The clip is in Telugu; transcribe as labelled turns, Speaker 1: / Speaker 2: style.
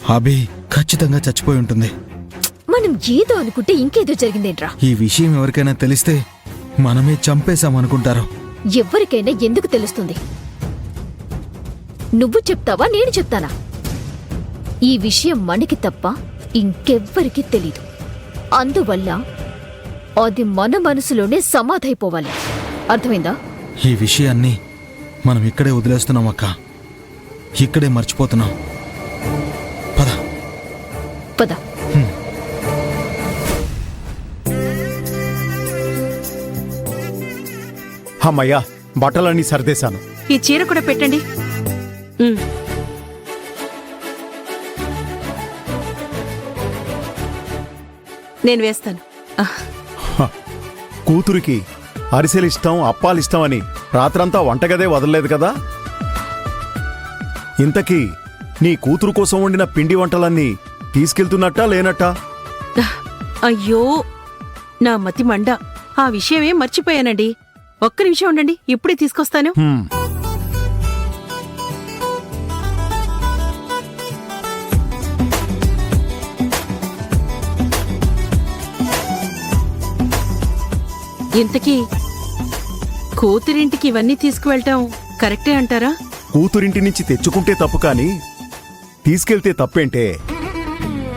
Speaker 1: అభి ఖచ్చితంగా చచ్చిపోయి ఉంటుంది.
Speaker 2: మనం ఏదో అనుకుంటే ఇంకేదో జరిగిందేంట్రా?
Speaker 1: ఈ విషయం ఎవరికైనా తెలిస్తే మనమే చంపేశామనుకుంటారు.
Speaker 2: ఎవరికైనా ఎందుకు తెలుస్తుంది? నువ్వు చెప్తావా నేను చెప్తానా? ఈ విషయం మనకి తప్ప ఇంకెవ్వరికీ తెలీదు. అందువల్ల అది మన మనసులోనే సమాధైపోవాలి. అర్థమైందా?
Speaker 1: ఈ విషయాన్ని మనం ఇక్కడే వదిలేస్తున్నాం అక్క. ఇక్కడే మర్చిపోతున్నాం. పద
Speaker 2: పద.
Speaker 3: అమ్మయ్యా, బట్టలన్నీ సర్దేశాను.
Speaker 4: ఈ చీర కూడా పెట్టండి. నేను వేస్తాను.
Speaker 3: కూతురికి అరిసెలిష్టం, అప్పాలిష్టం అని రాత్రంతా వంటగదే వదలలేదు కదా. ఇంతకీ నీ కూతురు కోసం వండిన పిండి వంటలన్నీ తీసుకెళ్తున్నట్టా లేనట్టా?
Speaker 4: అయ్యో, నా మతి మండ. ఆ విషయమే మర్చిపోయానండి. ఒక్క నిమిషం ఉండండి, ఇప్పుడే తీసుకొస్తాను. ఇంతకీ కూతురింటికి ఇవన్నీ తీసుకువెళ్ళటం కరెక్టే అంటారా?
Speaker 3: కూతురింటి నుంచి తెచ్చుకుంటే తప్పు కాని తీసుకెళ్తే తప్పేంటే?